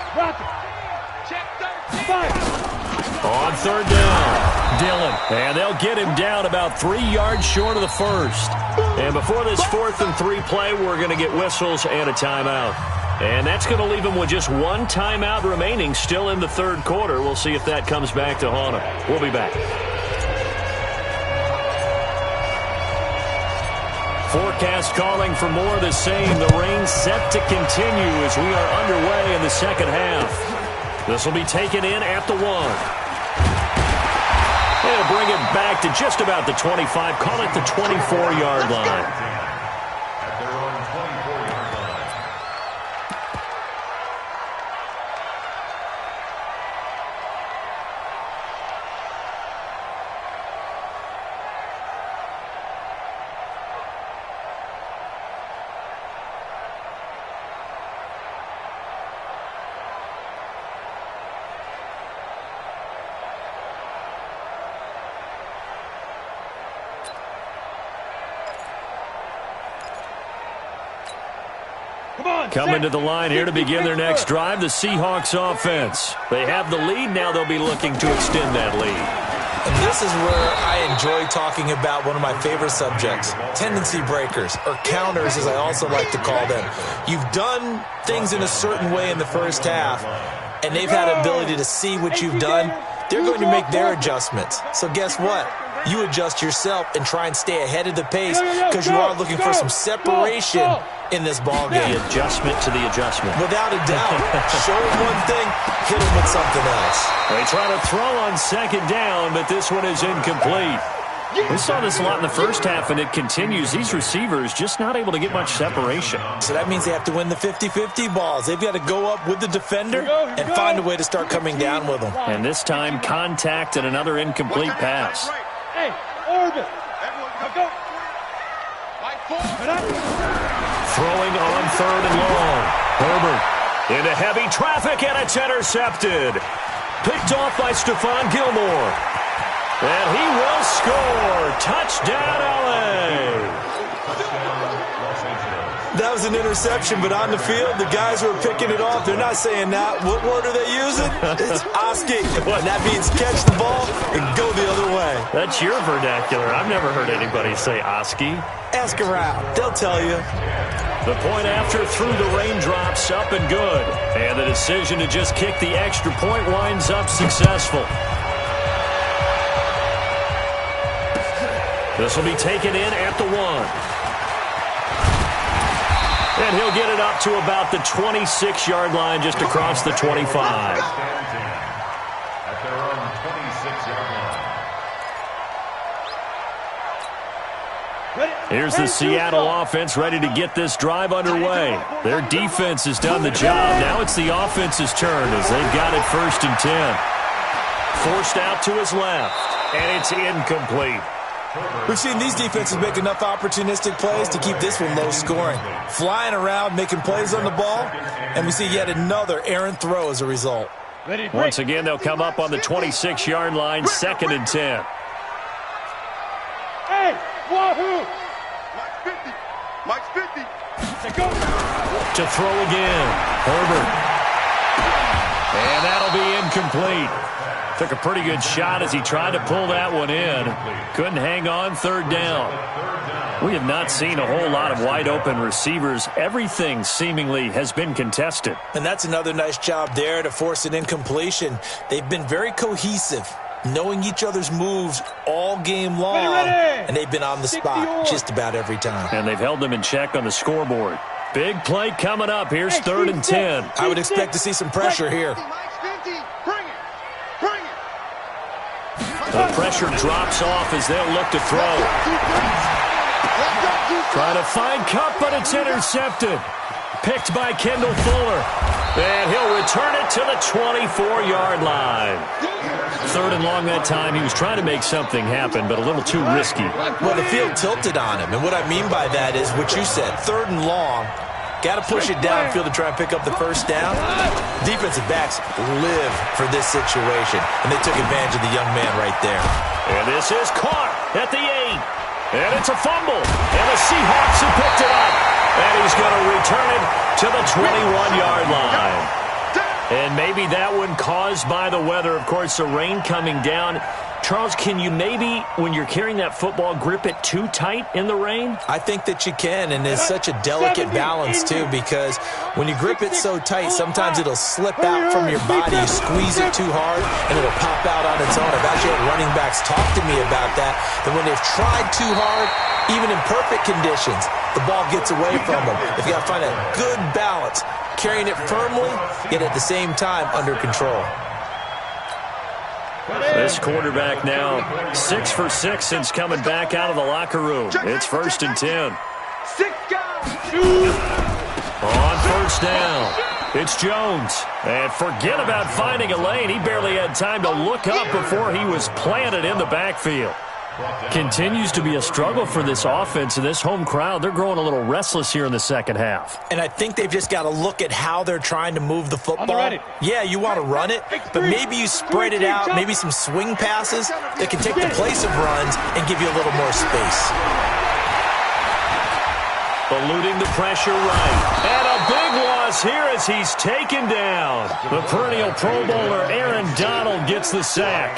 Check 13. On 3rd down, Dillon. And they'll get him down about 3 yards short of the first. And before this 4th and 3 play, we're going to get whistles and a timeout. And that's going to leave him with just 1 timeout remaining still in the 3rd quarter. We'll see if that comes back to haunt him. We'll be back. Forecast calling for more of the same. The rain set to continue as we are underway in the 2nd half. This will be taken in at the 1. They'll bring it back to just about the 25. Call it the 24-yard line. Coming to the line here to begin their next drive, the Seahawks offense. They have the lead. Now they'll be looking to extend that lead. And this is where I enjoy talking about one of my favorite subjects, tendency breakers, or counters as I also like to call them. You've done things in a certain way in the first half, and they've had ability to see what you've done. They're going to make their adjustments. So guess what? You adjust yourself and try and stay ahead of the pace because you are looking for some separation in this ball game. The adjustment to the adjustment. Without a doubt. Show them one thing, hit them with something else. They try to throw on second down, but this one is incomplete. We saw this a lot in the first half, and it continues. These receivers just not able to get much separation. So that means they have to win the 50-50 balls. They've got to go up with the defender and find a way to start coming down with them. And this time, contact and another incomplete pass. Hey, orbit. Go. Throwing on third and long. Herbert into heavy traffic, and it's intercepted. Picked off by Stephon Gilmore. And he will score. Touchdown, L.A. That was an interception, but on the field, the guys who are picking it off, they're not saying that. What word are they using? It's Oski. And that means catch the ball and go the other way. That's your vernacular. I've never heard anybody say Oski. Ask around. They'll tell you. The point after through the raindrops, up and good. And the decision to just kick the extra point winds up successful. This will be taken in at the 1. And he'll get it up to about the 26-yard line, just across the 25. At their own 26-yard line. Here's the Seattle offense ready to get this drive underway. Their defense has done the job. Now it's the offense's turn as they've got it 1st and 10. Forced out to his left, and it's incomplete. We've seen these defenses make enough opportunistic plays to keep this one low scoring. Flying around, making plays on the ball, and we see yet another errant throw as a result. Once again, they'll come up on the 26-yard line, 2nd and 10. Hey, wahoo! Mike's 50. Go. To throw again, Herbert. And that'll be incomplete. Took a pretty good shot as he tried to pull that one in. Couldn't hang on, 3rd down. We have not seen a whole lot of wide-open receivers. Everything seemingly has been contested. And that's another nice job there to force an incompletion. They've been very cohesive, knowing each other's moves all game long, and they've been on the spot just about every time. And they've held them in check on the scoreboard. Big play coming up. Here's 3rd and 10. I would expect to see some pressure here. The pressure drops off as they'll look to throw. Trying to find Cup, but it's intercepted. Picked by Kendall Fuller. And he'll return it to the 24-yard line. 3rd and long that time. He was trying to make something happen, but a little too risky. Well, the field tilted on him, and what I mean by that is what you said. 3rd and long. Got to push it downfield to try and pick up the 1st down. Defensive backs live for this situation, and they took advantage of the young man right there. And this is caught at the 8. And it's a fumble. And the Seahawks have picked it up. And he's going to return it to the 21-yard line. And maybe that one caused by the weather. Of course, the rain coming down. Charles, can you maybe, when you're carrying that football, grip it too tight in the rain? I think that you can, and it's such a delicate balance, too, because when you grip it so tight, sometimes it'll slip out from your body. You squeeze it too hard, and it'll pop out on its own. I've actually had running backs talk to me about that when they've tried too hard, even in perfect conditions, the ball gets away from them. You've got to find a good balance, carrying it firmly, yet at the same time under control. This quarterback now 6 for 6 since coming back out of the locker room. It's 1st and 10. 6 guys. On 1st down, it's Jones. And forget about finding a lane. He barely had time to look up before he was planted in the backfield. Continues to be a struggle for this offense and this home crowd. They're growing a little restless here in the second half. And I think they've just got to look at how they're trying to move the football. Yeah, you want to run it, but maybe you spread it out, maybe some swing passes that can take the place of runs and give you a little more space. Eluding the pressure right. And a big loss here as he's taken down. The perennial Pro Bowler Aaron Donald gets the sack.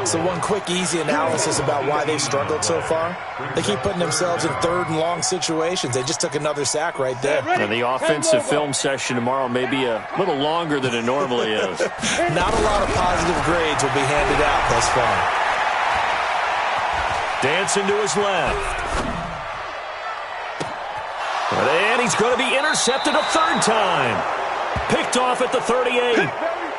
So one quick, easy analysis about why they've struggled so far. They keep putting themselves in third and long situations. They just took another sack right there. And the offensive film session tomorrow may be a little longer than it normally is. Not a lot of positive grades will be handed out thus far. Dancing to his left. And he's going to be intercepted a third time. Picked off at the 38.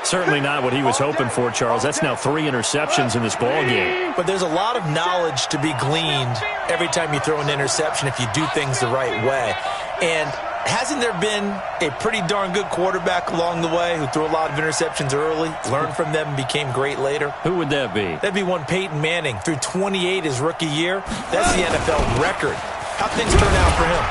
Certainly not what he was hoping for, Charles. That's now 3 interceptions in this ball game. But there's a lot of knowledge to be gleaned every time you throw an interception if you do things the right way. And hasn't there been a pretty darn good quarterback along the way who threw a lot of interceptions early, learned from them, and became great later? Who would that be? That'd be one Peyton Manning. Threw 28 his rookie year. That's the NFL record. How'd things turn out for him?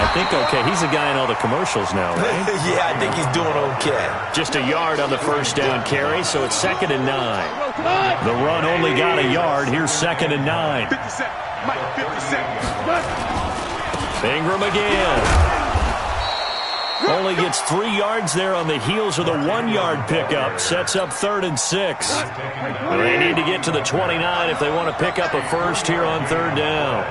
I think okay. He's a guy in all the commercials now, right? Yeah, I think he's doing okay. Just a yard on the first down carry, so it's 2nd and 9. The run only got a yard. Here's 2nd and 9. 50 seconds. Mike, 50 seconds. Ingram again. Only gets 3 yards there on the heels of the 1-yard pickup. Sets up 3rd and 6. They need to get to the 29 if they want to pick up a first here on 3rd down.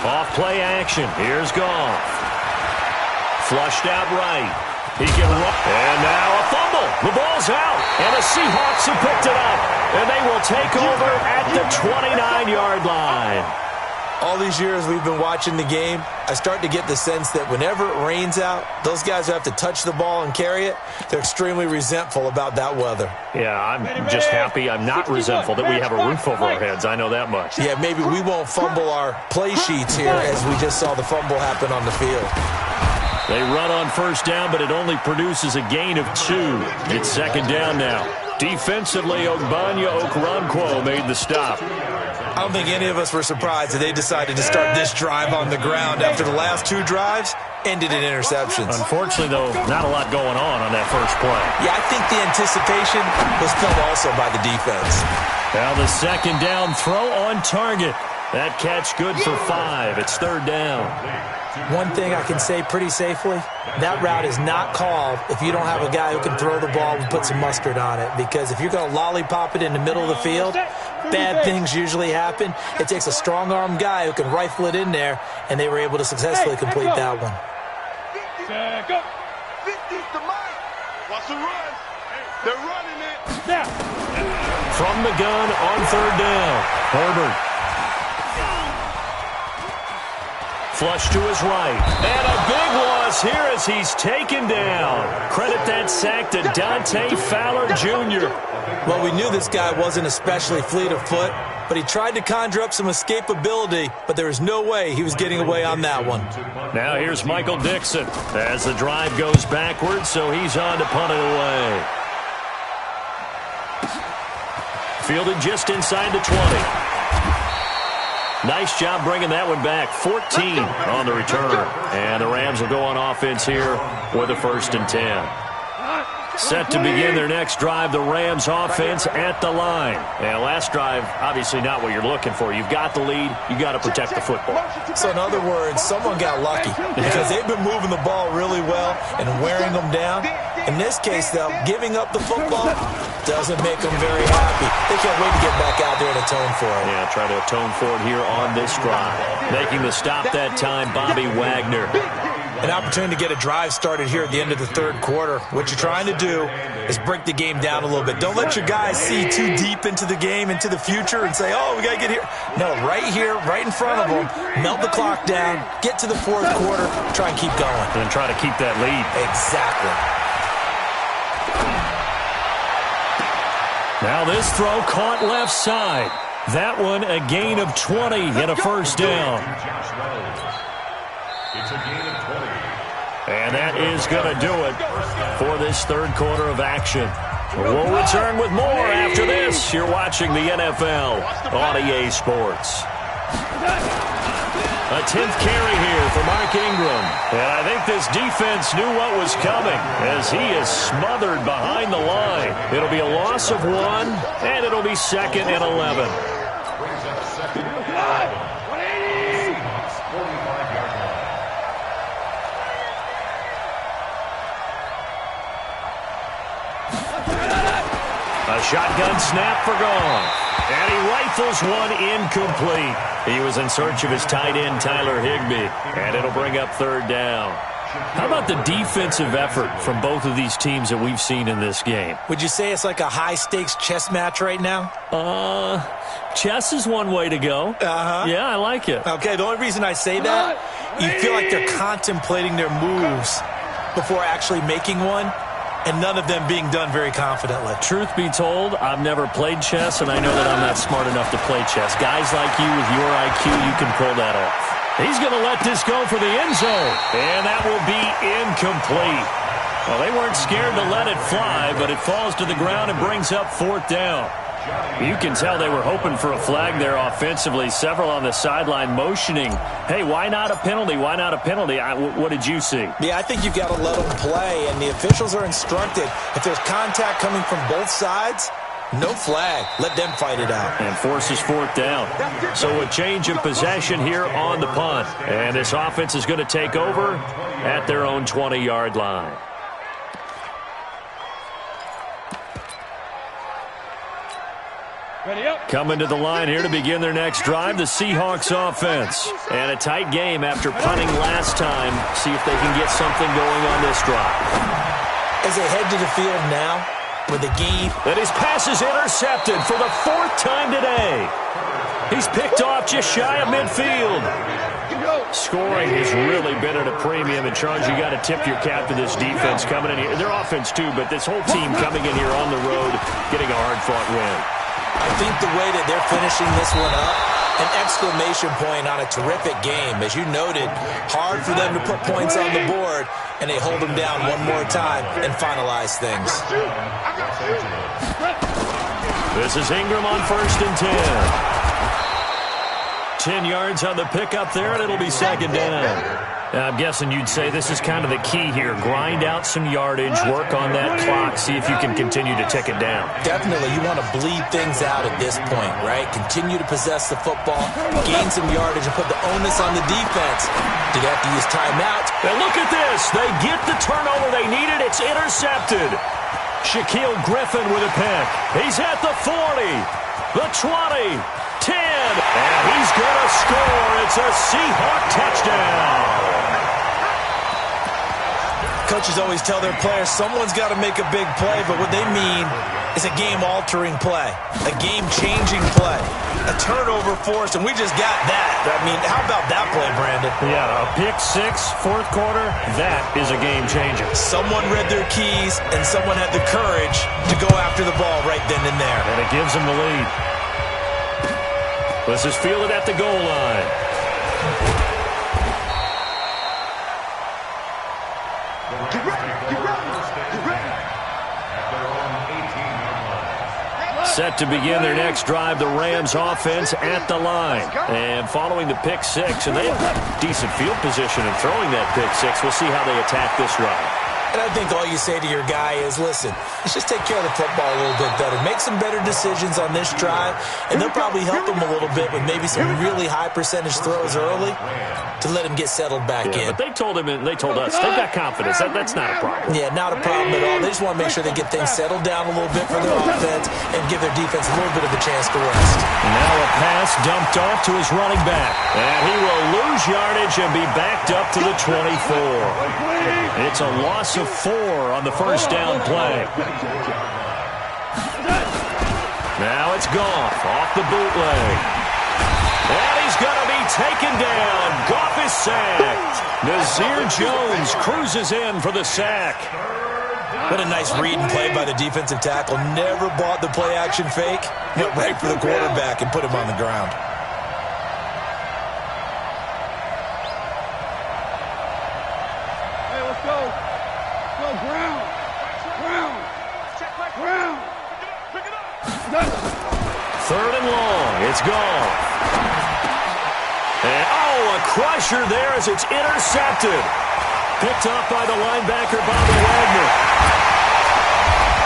Off play action. Here's Goff. Flushed out right. He can run. And now a fumble. The ball's out. And the Seahawks have picked it up. And they will take over at the 29-yard line. All these years we've been watching the game, I start to get the sense that whenever it rains out, those guys who have to touch the ball and carry it, they're extremely resentful about that weather. Yeah, I'm just happy I'm not resentful that we have a roof over our heads. I know that much. Yeah, maybe we won't fumble our play sheets here as we just saw the fumble happen on the field. They run on first down, but it only produces a gain of 2. It's 2nd down now. Defensively, Ogbanya Okoronkwo made the stop. I don't think any of us were surprised that they decided to start this drive on the ground after the last 2 drives ended in interceptions. Unfortunately, though, not a lot going on that first play. Yeah, I think the anticipation was felt also by the defense. Now the 2nd down throw on target. That catch good for 5. It's 3rd down. One thing I can say pretty safely, that route is not called if you don't have a guy who can throw the ball and put some mustard on it. Because if you're going to lollipop it in the middle of the field, bad things usually happen. It takes a strong-arm guy who can rifle it in there, and they were able to successfully complete that one. 50's the mic. Watch the run. They're running it. From the gun on 3rd down. Herbert. Flush to his right. And a big loss here as he's taken down. Credit that sack to Dante Fowler Jr. Well, we knew this guy wasn't especially fleet of foot, but he tried to conjure up some escapability, but there was no way he was getting away on that one. Now here's Michael Dixon as the drive goes backwards, so he's on to punt it away. Fielded just inside the 20. Nice job bringing that one back. 14 on the return. And the Rams will go on offense here with a 1st and 10. Set to begin their next drive, the Rams offense at the line. And last drive, obviously not what you're looking for. You've got the lead. You got to protect the football. So in other words, someone got lucky because they've been moving the ball really well and wearing them down. In this case, though, giving up the football doesn't make them very happy. They can't wait to get back out there and atone for it. Yeah, try to atone for it here on this drive. Making the stop that time, Bobby Wagner. An opportunity to get a drive started here at the end of the 3rd quarter. What you're trying to do is break the game down a little bit. Don't let your guys see too deep into the game, into the future, and say, oh, we got to get here. No, right here, right in front of them, melt the clock down, get to the 4th quarter, try and keep going. And try to keep that lead. Exactly. Now this throw caught left side. That one a gain of 20 and a 1st down. It's a gain of 20. And that is going to do it for this 3rd quarter of action. We'll return with more after this. You're watching the NFL on EA Sports. A 10th carry here for Mark Ingram. And I think this defense knew what was coming as he is smothered behind the line. It'll be a loss of 1, and it'll be 2nd and 11. Brings up 2nd and 11. Seahawks 45-yard line. A shotgun snap for Goff. And he rifles one incomplete. He was in search of his tight end, Tyler Higbee. And it'll bring up 3rd down. How about the defensive effort from both of these teams that we've seen in this game? Would you say it's like a high-stakes chess match right now? Chess is one way to go. Uh-huh. Yeah, I like it. Okay, the only reason I say that, you feel like they're contemplating their moves before actually making one, and none of them being done very confidently. Truth be told, I've never played chess, and I know that I'm not smart enough to play chess. Guys like you with your IQ, you can pull that off. He's going to let this go for the end zone, and that will be incomplete. Well, they weren't scared to let it fly, but it falls to the ground and brings up 4th down. You can tell they were hoping for a flag there offensively. Several on the sideline motioning, hey, why not a penalty? Why not a penalty? What did you see? Yeah, I think you've got to let them play, and the officials are instructed. If there's contact coming from both sides, no flag. Let them fight it out. And forces 4th down. So a change of possession here on the punt. And this offense is going to take over at their own 20-yard line. Coming to the line here to begin their next drive, the Seahawks offense. And a tight game after punting last time. See if they can get something going on this drive. As they head to the field now, with a game. And his pass is intercepted for the 4th time today. He's picked off just shy of midfield. Scoring has really been at a premium. And, Charles, you got to tip your cap to this defense coming in here. Their offense, too, but this whole team coming in here on the road, getting a hard-fought win. I think the way that they're finishing this one up, an exclamation point on a terrific game. As you noted, hard for them to put points on the board, and they hold them down one more time and finalize things. This is Ingram on 1st and 10. 10 yards on the pickup there, and it'll be 2nd down. I'm guessing you'd say this is kind of the key here. Grind out some yardage, work on that clock, see if you can continue to tick it down. Definitely. You want to bleed things out at this point, right? Continue to possess the football, gain some yardage, and put the onus on the defense. Do they have to use timeout? And look at this. They get the turnover they needed. It's intercepted. Shaquille Griffin with a pick. He's at the 40, the 20, 10, and he's going to score. It's a Seahawk touchdown. Coaches always tell their players someone's got to make a big play, but what they mean is a game-altering play, a game-changing play, a turnover forced, and we just got that. I mean, how about that play, Brandon? Yeah, a pick 6, 4th quarter, that is a game-changer. Someone read their keys, and someone had the courage to go after the ball right then and there. And it gives them the lead. This is fielded at the goal line. Set to begin their next drive, the Rams offense at the line. And following the pick 6, and they have decent field position in throwing that pick 6. We'll see how they attack this drive. And I think all you say to your guy is, listen, let's just take care of the football a little bit better. Make some better decisions on this drive, and they'll probably help him a little bit with maybe some really high percentage throws early to let him get settled back in. But they told him, and they told us, they've got confidence. That's not a problem. Yeah, not a problem at all. They just want to make sure they get things settled down a little bit for their offense and give their defense a little bit of a chance to rest. Now a pass dumped off to his running back. And he will lose yardage and be backed up to the 24. It's a loss of 4 on the first down play. Now it's Goff off the bootleg. And he's going to be taken down. Goff is sacked. Nazir Jones cruises in for the sack. What a nice read and play by the defensive tackle. Never bought the play-action fake. Went right for the quarterback and put him on the ground. Third and long. It's Goff. And, a crusher there as it's intercepted. Picked up by the linebacker, Bobby Wagner.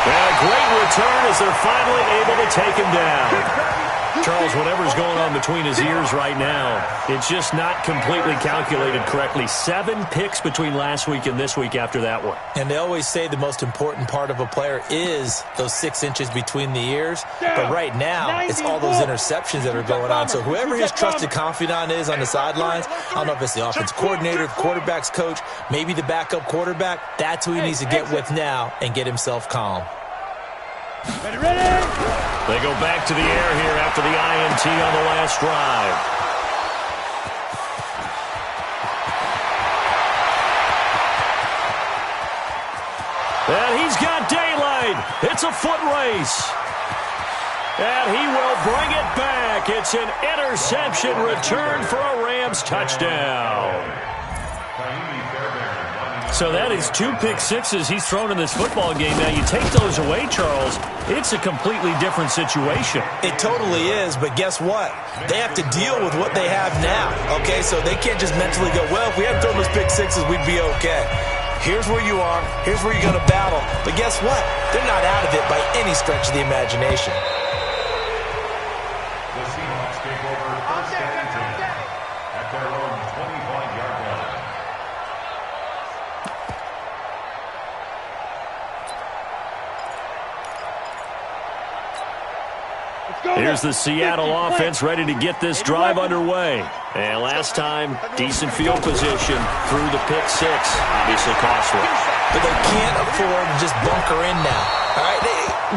And a great return as they're finally able to take him down. Charles, whatever's going on between his ears right now, it's just not completely calculated correctly. 7 picks between last week and this week after that one. And they always say the most important part of a player is those 6 inches between the ears. But right now, it's all those interceptions that are going on. So whoever his trusted confidant is on the sidelines, I don't know if it's the offense coordinator, the quarterback's coach, maybe the backup quarterback, that's who he needs to get with now and get himself calm. Ready? They go back to the air here after the INT on the last drive. And he's got daylight. It's a foot race. And he will bring it back. It's an interception return for a Rams touchdown. So that is 2 pick sixes he's thrown in this football game. Now, you take those away, Charles, it's a completely different situation. It totally is, but guess what? They have to deal with what they have now, okay? So they can't just mentally go, well, if we hadn't thrown those pick sixes, we'd be okay. Here's where you are. Here's where you're going to battle. But guess what? They're not out of it by any stretch of the imagination. The Seahawks take over first and 10 at their own 25-yard line. Here's the Seattle offense ready to get this drive underway. And last time, decent field position through the pick six. Obviously costly. But they can't afford to just bunker in now. All right,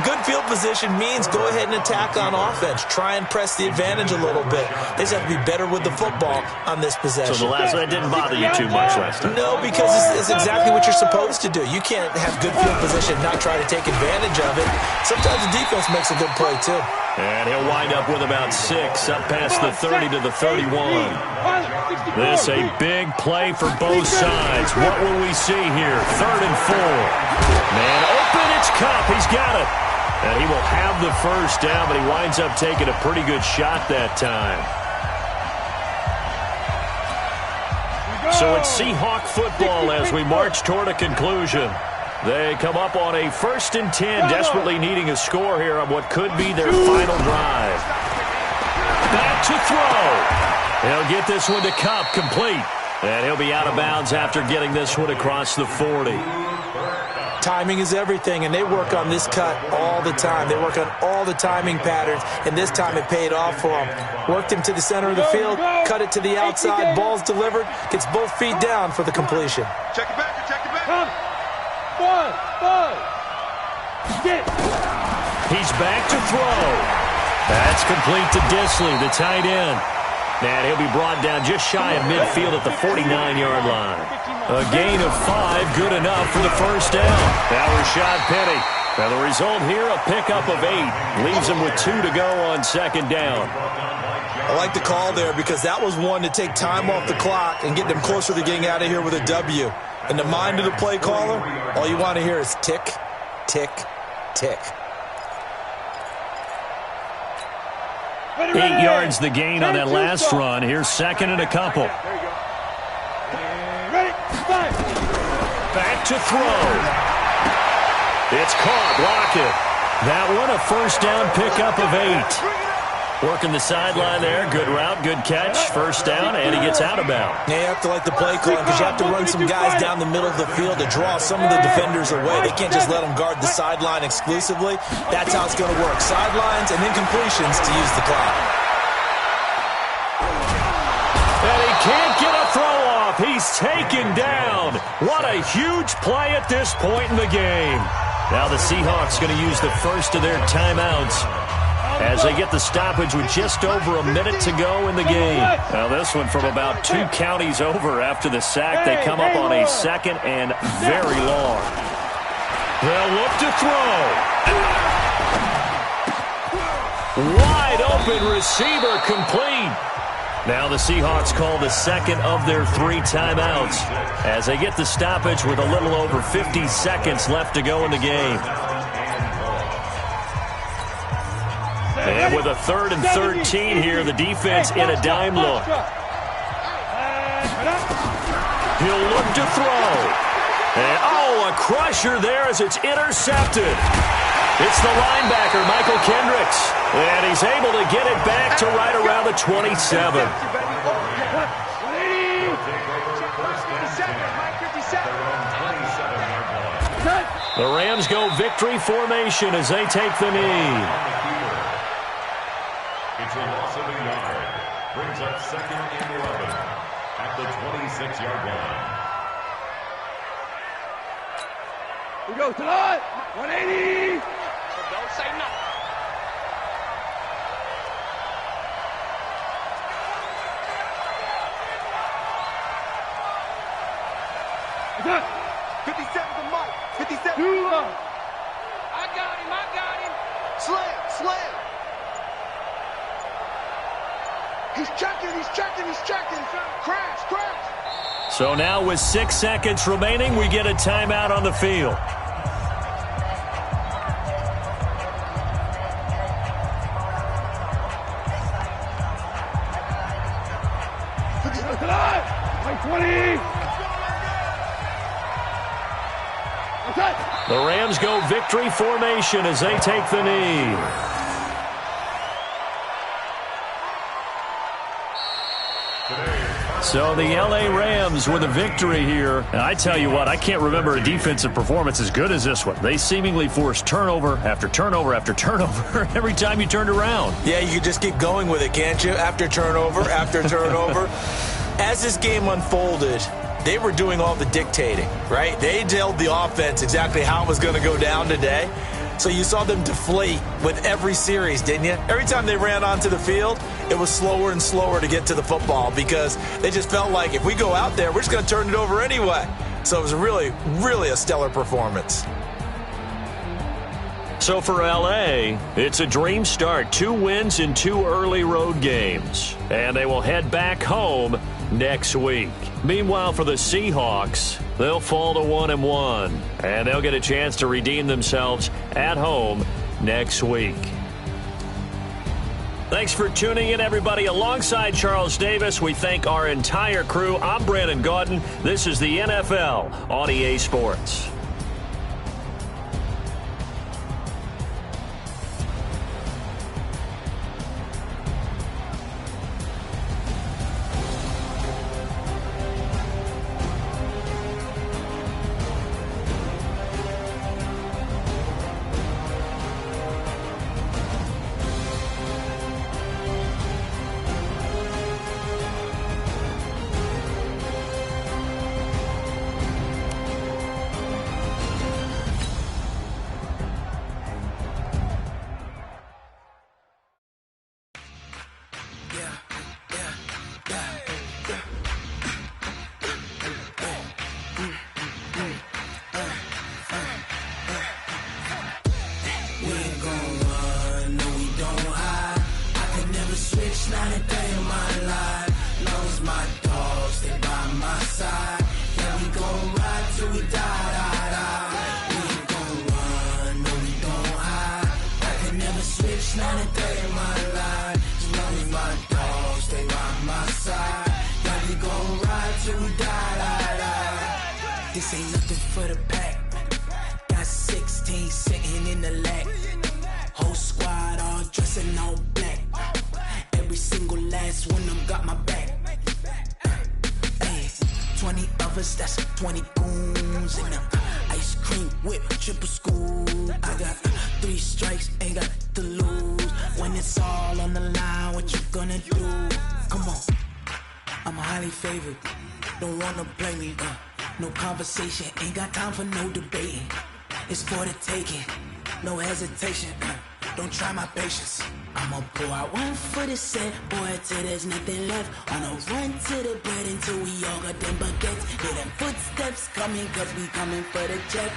good field position means go ahead and attack on offense. Try and press the advantage a little bit. They just have to be better with the football on this possession. So the last one didn't bother you too much last time? No, because it's exactly what you're supposed to do. You can't have good field position and not try to take advantage of it. Sometimes the defense makes a good play, too. And he'll wind up with about 6, up past the 30 to the 31. This a big play for both sides. What will we see here? 3rd and 4. Man open, it's Kupp. He's got it. And he will have the first down, but he winds up taking a pretty good shot that time. So it's Seahawk football as we march toward a conclusion. They come up on a 1st and 10, desperately needing a score here on what could be their final drive. Back to throw. He'll get this one to Kupp, complete. And he'll be out of bounds after getting this one across the 40. Timing is everything, and they work on this cut all the time. They work on all the timing patterns, and this time it paid off for them. Worked him to the center of the field, cut it to the outside, ball's delivered, gets both feet down for the completion. Check it back. He's back to throw. That's complete to Disley, the tight end. And he'll be brought down just shy of midfield at the 49-yard line. A gain of 5, good enough for the first down. Now Rashad Penny. Now the result here, a pickup of 8. Leaves him with 2 to go on 2nd down. I like the call there because that was one to take time off the clock and get them closer to getting out of here with a W. In the mind of the play caller, all you want to hear is tick, tick, tick. 8 yards the gain on that last run. Here's 2nd and a couple. Back to throw. It's caught. Lockett. That one a first down pickup of 8. Working the sideline there. Good route, good catch. First down, and he gets out of bounds. Yeah, you have to like the play calling because you have to run some guys down the middle of the field to draw some of the defenders away. They can't just let them guard the sideline exclusively. That's how it's going to work. Sidelines and then completions to use the clock. And he can't get a throw off. He's taken down. What a huge play at this point in the game. Now the Seahawks going to use the first of their timeouts as they get the stoppage with just over a minute to go in the game. Now this one from about 2 counties over after the sack. They come up on a 2nd and very long. They'll look to throw. Wide open receiver complete. Now the Seahawks call the 2nd of their 3 timeouts as they get the stoppage with a little over 50 seconds left to go in the game. And with a 3rd and 13 here, the defense in a dime look. He'll look to throw. And, a crusher there as it's intercepted. It's the linebacker, Michael Kendricks. And he's able to get it back to right around the 27. The Rams go victory formation as they take the knee. It's a loss of a yard. Brings up 2nd and 11 at the 26-yard line. We go to the 180. Don't say nothing. Good. 57 to Mike. 57. I got him. Slam. He's checking. Crash. So now with 6 seconds remaining, we get a timeout on the field. The Rams go victory formation as they take the knee. So the L.A. Rams with a victory here. And I tell you what, I can't remember a defensive performance as good as this one. They seemingly forced turnover after turnover after turnover every time you turned around. Yeah, you could just keep going with it, can't you? After turnover, after turnover. As this game unfolded, they were doing all the dictating, right? They told the offense exactly how it was going to go down today. So you saw them deflate with every series, didn't you? Every time they ran onto the field, it was slower and slower to get to the football because they just felt like if we go out there, we're just going to turn it over anyway. So it was really, really a stellar performance. So for L.A., it's a dream start. 2 wins in 2 early road games. And they will head back home next week. Meanwhile, for the Seahawks, they'll fall to 1-1. And they'll get a chance to redeem themselves at home next week. Thanks for tuning in, everybody. Alongside Charles Davis, we thank our entire crew. I'm Brandon Gaudin. This is the NFL on EA Sports. This ain't nothing for the pack. Got 16 sitting in the lag. Whole squad all dressing all black. Every single last one of them got my back. Hey, 20 of us, that's 20 goons in them. Ice cream whip, triple scoop. I got 3 strikes, ain't got to lose. When it's all on the line, what you gonna do? Come on, I'm highly favored. Don't wanna play me, no conversation, ain't got time for no debating. It's for the taking, no hesitation. Don't try my patience. I'ma pour out one for the set, boy, till there's nothing left. On a run to the bread until we all got them baguettes. Hear them footsteps coming, cause we coming for the check.